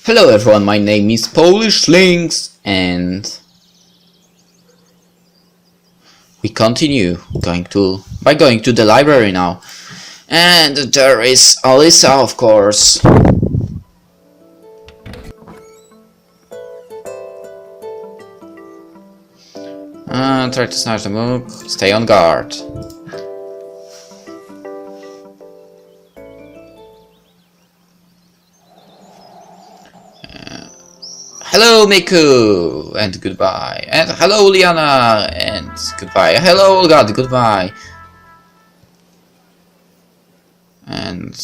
Hello everyone, my name is PolishLynx and we continue going to the library now. And there is Alyssa, of course. Try to snatch the book, stay on guard. Hello Miku and goodbye, and hello Liana and goodbye, hello Olga, goodbye. And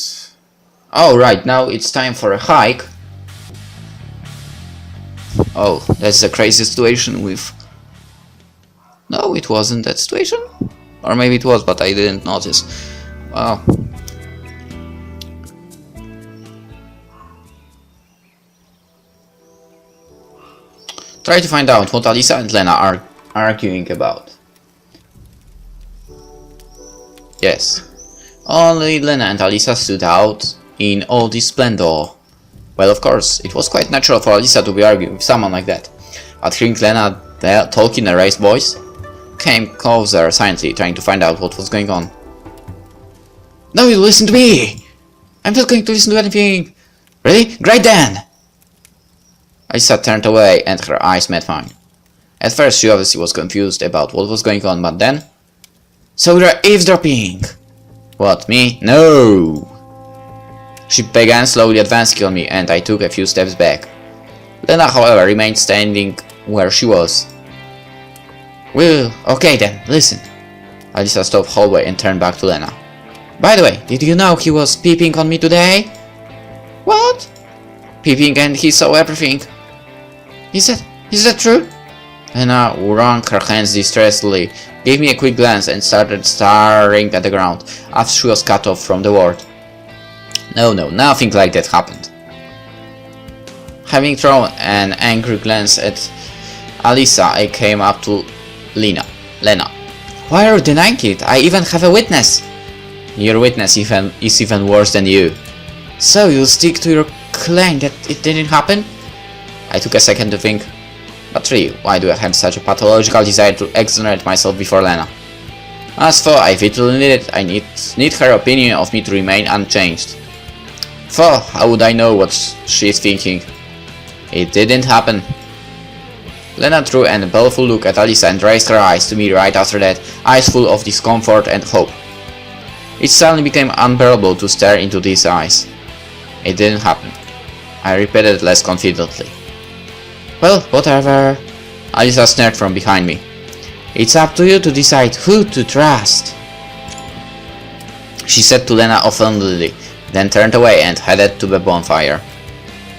oh right, now it's time for a hike. Oh, that's a crazy situation with... No, it wasn't that situation, or maybe it was, but I didn't notice. Well, try to find out what Alyssa and Lena are arguing about. Yes, only Lena and Alyssa stood out in all this splendor. Well, of course, it was quite natural for Alyssa to be arguing with someone like that. But hearing Lena talk in a raised voice, came closer silently, trying to find out what was going on. No, you listen to me! I'm not going to listen to anything! Really? Great then! Alyssa turned away and her eyes met mine. At first she obviously was confused about what was going on, but then... So you're eavesdropping! What, me? No! She began slowly advancing on me and I took a few steps back. Lena, however, remained standing where she was. Well, okay then, listen. Alyssa stopped halfway and turned back to Lena. By the way, did you know he was peeping on me today? What? Peeping and he saw everything. Is that true? Lena wrung her hands distressfully, gave me a quick glance and started staring at the ground after she was cut off from the ward. No, nothing like that happened. Having thrown an angry glance at Alyssa, I came up to Lena. Why are you denying it? I even have a witness. Your witness is even worse than you. So you'll stick to your claim that it didn't happen? I took a second to think. But really, why do I have such a pathological desire to exonerate myself before Lena? As for I vitally need it, I need her opinion of me to remain unchanged. For how would I know what she's thinking? It didn't happen. Lena threw a baleful look at Alyssa and raised her eyes to me right after that, eyes full of discomfort and hope. It suddenly became unbearable to stare into these eyes. It didn't happen. I repeated less confidently. Well, whatever. Alyssa snared from behind me. It's up to you to decide who to trust, she said to Lena offendedly, then turned away and headed to the bonfire.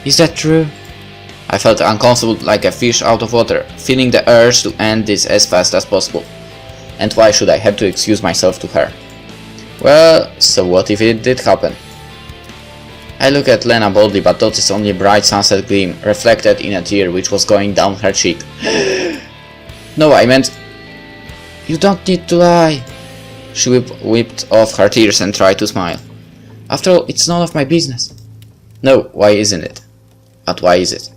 Is that true? I felt uncomfortable like a fish out of water, feeling the urge to end this as fast as possible. And why should I have to excuse myself to her? Well, so what if it did happen? I looked at Lena boldly but noticed only a bright sunset gleam reflected in a tear which was going down her cheek. No, I meant... You don't need to lie. She whipped off her tears and tried to smile. After all, it's none of my business. No, why isn't it? But why is it?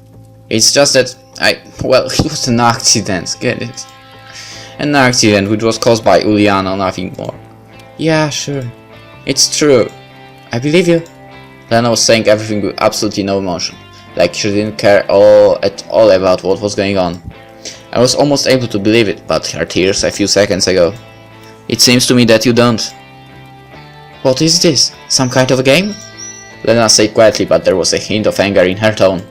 It's just that well, it was an accident, get it? An accident which was caused by Uliana, nothing more. Yeah, sure. It's true. I believe you. Lena was saying everything with absolutely no emotion, like she didn't care at all about what was going on. I was almost able to believe it, but her tears a few seconds ago. It seems to me that you don't. What is this? Some kind of a game? Lena said quietly, but there was a hint of anger in her tone.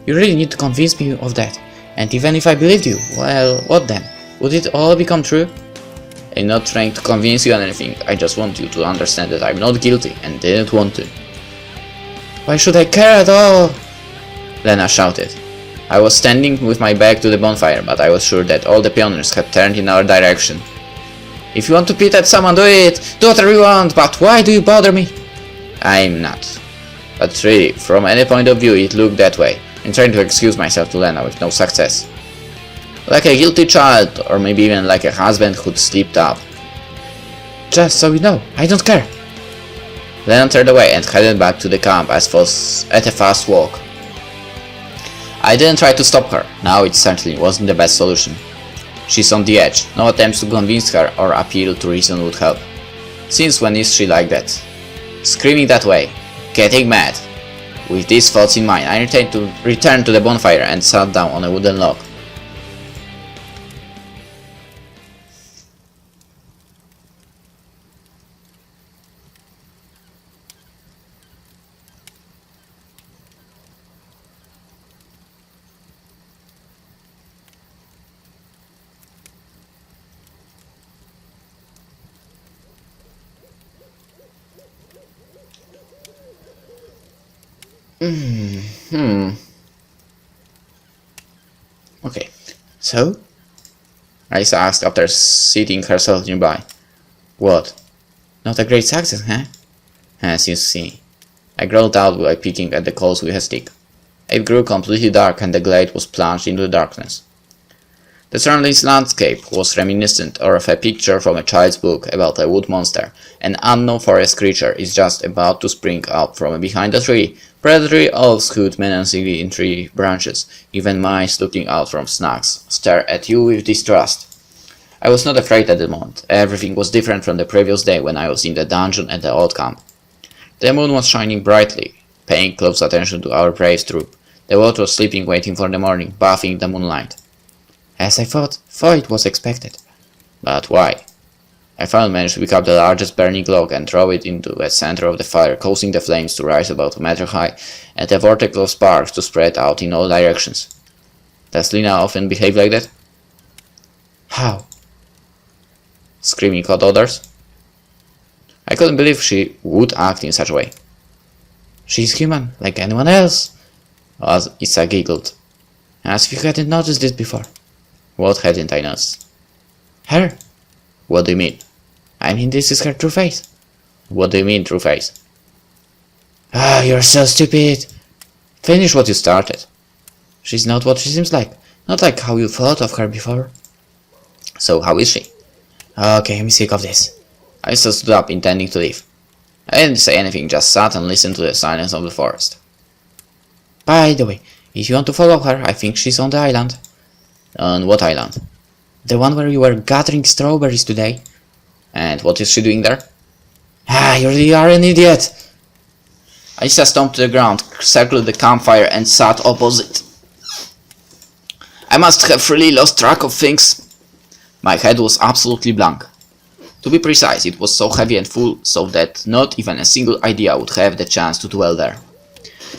You really need to convince me of that. And even if I believed you, well, what then? Would it all become true? I'm not trying to convince you on anything, I just want you to understand that I'm not guilty and didn't want to. Why should I care at all? Lena shouted. I was standing with my back to the bonfire, but I was sure that all the pioneers had turned in our direction. If you want to pit at someone, do it! Do whatever you want, but why do you bother me? I'm not. But really, from any point of view, it looked that way. I'm trying to excuse myself to Lena with no success. Like a guilty child, or maybe even like a husband who'd slipped up. Just so you know, I don't care. Lena turned away and headed back to the camp at a fast walk. I didn't try to stop her. Now it certainly wasn't the best solution. She's on the edge. No attempts to convince her or appeal to reason would help. Since when is she like that? Screaming that way. Getting mad. With these thoughts in mind, I returned to the bonfire and sat down on a wooden log. Okay, so? Lisa asked after seating herself nearby. What? Not a great success, huh? Seems to see. I growled out by picking at the coals with a stick. It grew completely dark and the glade was plunged into the darkness. The surrounding landscape was reminiscent of a picture from a child's book about a wood monster. An unknown forest creature is just about to spring up from behind a tree. Predatory elves hoot menacingly in tree branches. Even mice looking out from snags stare at you with distrust. I was not afraid at the moment. Everything was different from the previous day when I was in the dungeon at the old camp. The moon was shining brightly, paying close attention to our brave troop. The wolf was sleeping, waiting for the morning, bathing in the moonlight. As I thought it was expected. But why? I finally managed to pick up the largest burning log and throw it into the center of the fire, causing the flames to rise about a meter high and a vortex of sparks to spread out in all directions. Does Lena often behave like that? How? Screaming at others? I couldn't believe she would act in such a way. She's human, like anyone else, as Issa giggled. As if you hadn't noticed it before. What hadn't I noticed? Her? What do you mean? I mean, this is her true face. What do you mean, true face? Ah, you're so stupid. Finish what you started. She's not what she seems like. Not like how you thought of her before. So how is she? Okay, I'm sick of this. I stood up, intending to leave. I didn't say anything, just sat and listened to the silence of the forest. By the way, if you want to follow her, I think she's on the island. On what island? The one where you were gathering strawberries today. And what is she doing there? Ah, you really are an idiot! I just stomped to the ground, circled the campfire and sat opposite. I must have really lost track of things. My head was absolutely blank. To be precise, it was so heavy and full, so that not even a single idea would have the chance to dwell there.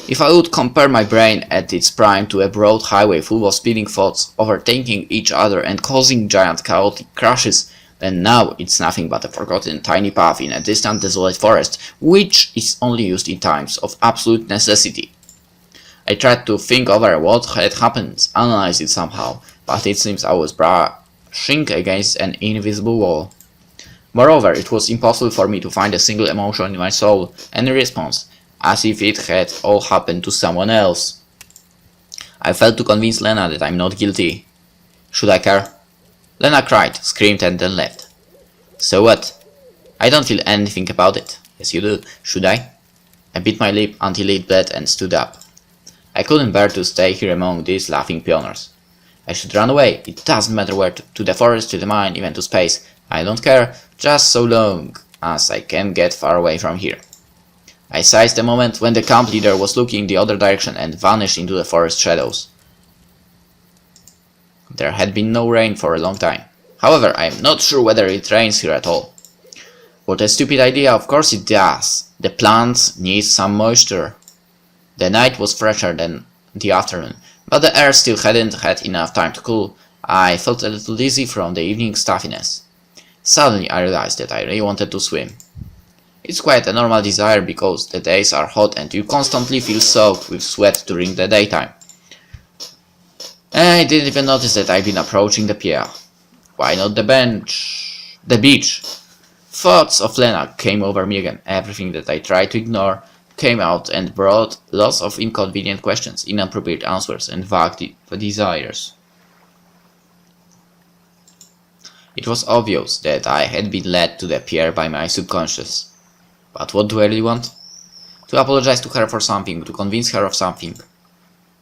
If I would compare my brain at its prime to a broad highway full of speeding thoughts, overtaking each other and causing giant chaotic crashes, then now it's nothing but a forgotten tiny path in a distant desolate forest, which is only used in times of absolute necessity. I tried to think over what had happened, analyze it somehow, but it seems I was brushing against an invisible wall. Moreover, it was impossible for me to find a single emotion in my soul, any response, as if it had all happened to someone else. I failed to convince Lena that I'm not guilty. Should I care? Lena cried, screamed and then left. So what? I don't feel anything about it. Yes you do. Should I? I bit my lip until it bled and stood up. I couldn't bear to stay here among these laughing pioneers. I should run away. It doesn't matter where, to the forest, to the mine, even to space. I don't care, just so long as I can get far away from here. I seized the moment when the camp leader was looking the other direction and vanished into the forest shadows. There had been no rain for a long time. However, I am not sure whether it rains here at all. What a stupid idea, of course it does. The plants need some moisture. The night was fresher than the afternoon, but the air still hadn't had enough time to cool. I felt a little dizzy from the evening stuffiness. Suddenly I realized that I really wanted to swim. It's quite a normal desire because the days are hot and you constantly feel soaked with sweat during the daytime. I didn't even notice that I'd been approaching the pier. Why not the beach? Thoughts of Lena came over me again. Everything that I tried to ignore came out and brought lots of inconvenient questions, inappropriate answers, and vague desires. It was obvious that I had been led to the pier by my subconscious. But what do I really want? To apologize to her for something, to convince her of something.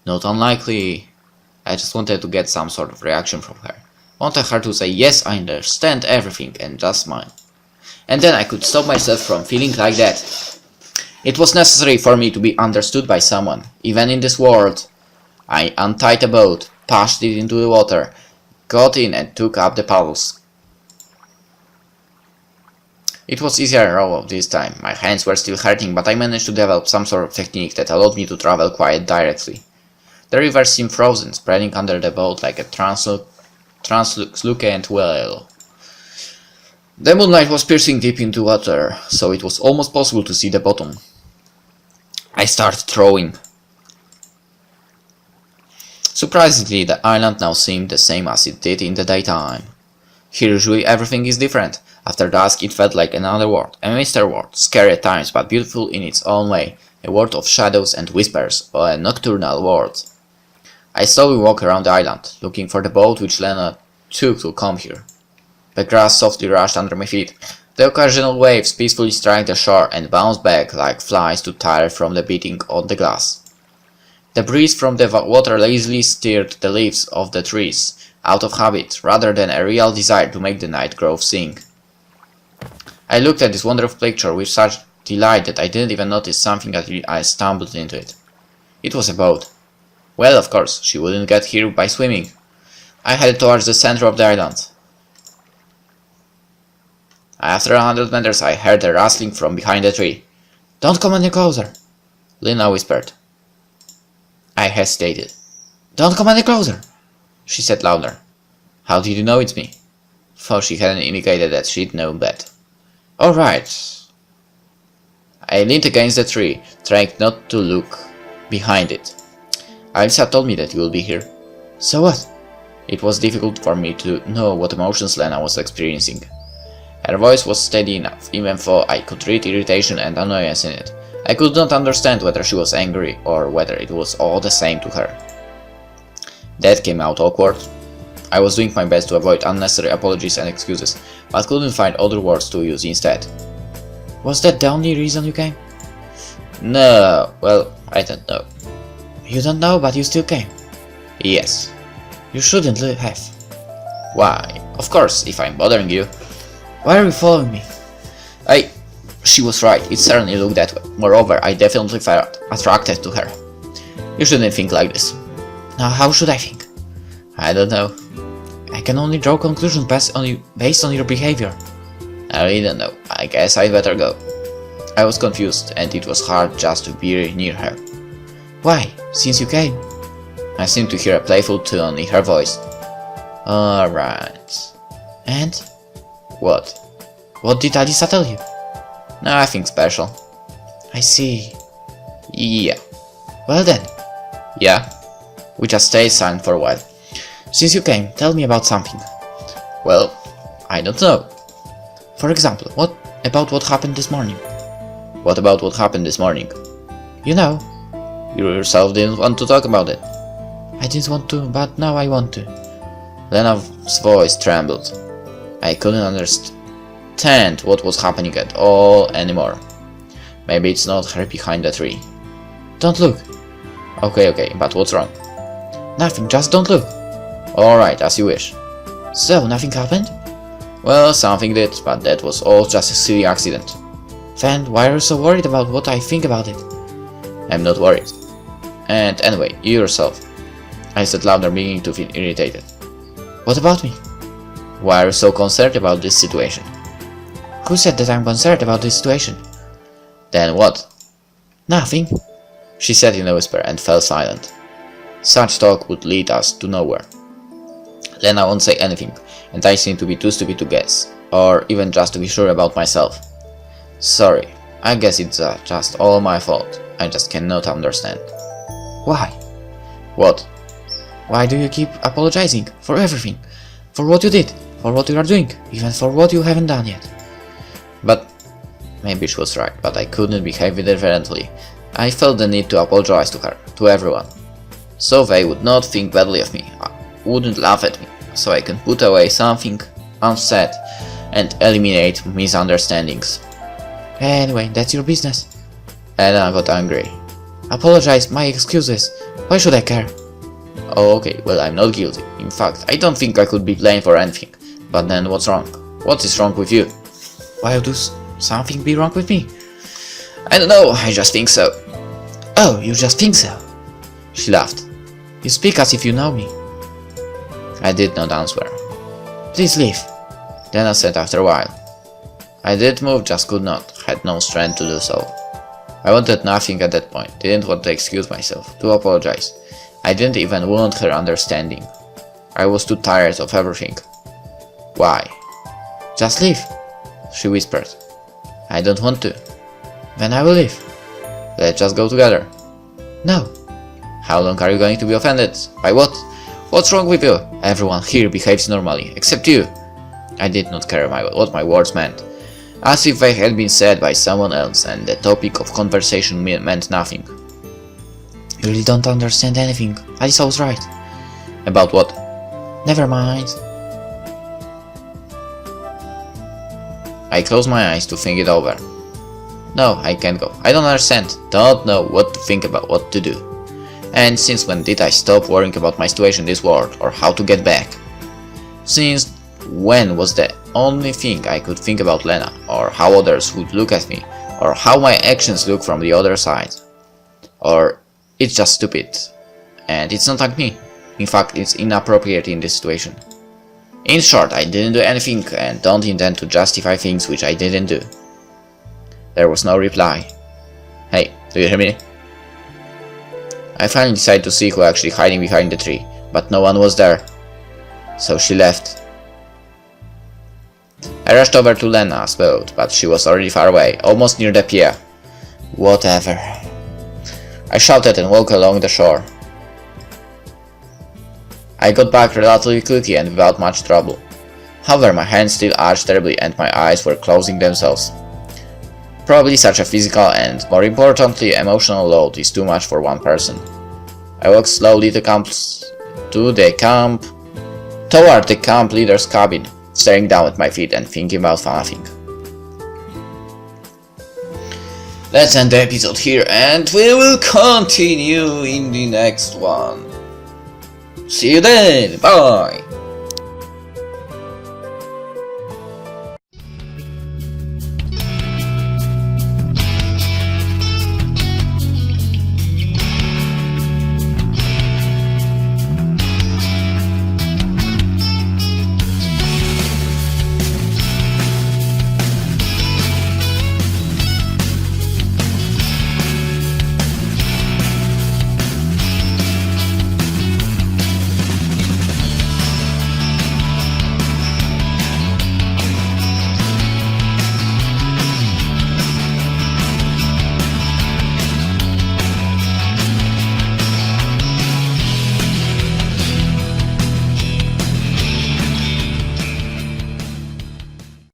Not unlikely. I just wanted to get some sort of reaction from her. Wanted her to say, yes, I understand everything and just smile. And then I could stop myself from feeling like that. It was necessary for me to be understood by someone, even in this world. I untied the boat, pushed it into the water, got in and took up the paddles. It was easier row this time. My hands were still hurting, but I managed to develop some sort of technique that allowed me to travel quite directly. The river seemed frozen, spreading under the boat like a translucent whale. The moonlight was piercing deep into water, so it was almost possible to see the bottom. I started throwing. Surprisingly, the island now seemed the same as it did in the daytime. Here usually everything is different. After dusk it felt like another world, a mystery world, scary at times but beautiful in its own way, a world of shadows and whispers, or a nocturnal world. I slowly walked around the island, looking for the boat which Lena took to come here. The grass softly rushed under my feet. The occasional waves peacefully struck the shore and bounced back like flies too tired from the beating on the glass. The breeze from the water lazily stirred the leaves of the trees, out of habit, rather than a real desire to make the night grove sing. I looked at this wonderful picture with such delight that I didn't even notice something until I stumbled into it. It was a boat. Well, of course, she wouldn't get here by swimming. I headed towards the center of the island. After 100 meters I heard a rustling from behind a tree. "Don't come any closer," Lena whispered. I hesitated. "Don't come any closer," she said louder. "How did you know it's me?" For she hadn't indicated that she'd known that. "Alright." I leaned against the tree, trying not to look behind it. "Alisa told me that you will be here." "So what?" It was difficult for me to know what emotions Lena was experiencing. Her voice was steady enough, even though I could read irritation and annoyance in it. I could not understand whether she was angry or whether it was all the same to her. That came out awkward. I was doing my best to avoid unnecessary apologies and excuses, but couldn't find other words to use instead. "Was that the only reason you came?" "No, well, I don't know." "You don't know, but you still came?" "Yes." "You shouldn't have." "Why? Of course, if I'm bothering you." "Why are you following me?" She was right, it certainly looked that way. Moreover, I definitely felt attracted to her. "You shouldn't think like this." "Now how should I think?" "I don't know." "I can only draw conclusions based on your behavior." "I really don't know. I guess I'd better go." I was confused, and it was hard just to be near her. "Why? Since you came?" I seemed to hear a playful tone in her voice. "Alright." "And?" "What?" "What did Alisa tell you?" "Nothing special." "I see." "Yeah." "Well then." "Yeah?" We just stayed silent for a while. "Since you came, tell me about something." "Well, I don't know." "For example, what about what happened this morning?" "What about what happened this morning?" "You know." "You yourself didn't want to talk about it." "I didn't want to, but now I want to." Lena's voice trembled. I couldn't understand what was happening at all anymore. Maybe it's not her behind the tree. "Don't look." Okay, but what's wrong?" "Nothing, just don't look." "Alright, as you wish." "So, nothing happened?" "Well, something did, but that was all just a silly accident." "Then why are you so worried about what I think about it?" "I'm not worried. And anyway, you yourself," I said louder, beginning to feel irritated. "What about me?" "Why are you so concerned about this situation?" "Who said that I'm concerned about this situation?" "Then what?" "Nothing," she said in a whisper and fell silent. Such talk would lead us to nowhere. Lena won't say anything, and I seem to be too stupid to guess, or even just to be sure about myself. Sorry, I guess it's just all my fault. I just cannot understand. "Why?" "What?" "Why do you keep apologizing for everything? For what you did, for what you are doing, even for what you haven't done yet." "But..." Maybe she was right, but I couldn't behave differently. I felt the need to apologize to her, to everyone. So they would not think badly of me, wouldn't laugh at me, so I can put away something unsaid and eliminate misunderstandings. Anyway, that's your business. And I got angry. Apologize, my excuses. Why should I care? Oh, okay, well, I'm not guilty. In fact, I don't think I could be blamed for anything. But then what's wrong? What is wrong with you? Why would something be wrong with me? I don't know, I just think so. Oh, you just think so? She laughed. You speak as if you know me. I did not answer. Please leave. Lena said after a while. I did move, just could not, had no strength to do so. I wanted nothing at that point, didn't want to excuse myself, to apologize. I didn't even want her understanding. I was too tired of everything. Why? Just leave, she whispered. I don't want to. Then I will leave. Let's just go together. No. How long are you going to be offended? By what? What's wrong with you? Everyone here behaves normally, except you. I did not care what my words meant. As if they had been said by someone else and the topic of conversation meant nothing. You really don't understand anything. Alisa was right. About what? Never mind. I closed my eyes to think it over. No, I can't go. I don't understand. Don't know what to think about, what to do. And since when did I stop worrying about my situation in this world, or how to get back? Since when was the only thing I could think about Lena, or how others would look at me, or how my actions look from the other side? Or it's just stupid, and it's not like me. In fact, it's inappropriate in this situation. In short, I didn't do anything and don't intend to justify things which I didn't do. There was no reply. Hey, do you hear me? I finally decided to see who actually hiding behind the tree, but no one was there. So she left. I rushed over to Lena's boat, but she was already far away, almost near the pier. Whatever. I shouted and walked along the shore. I got back relatively quickly and without much trouble. However, my hands still arched terribly and my eyes were closing themselves. Probably such a physical and, more importantly, emotional load is too much for one person. I walked slowly toward the camp leader's cabin, staring down at my feet and thinking about nothing. Let's end the episode here and we will continue in the next one. See you then, bye!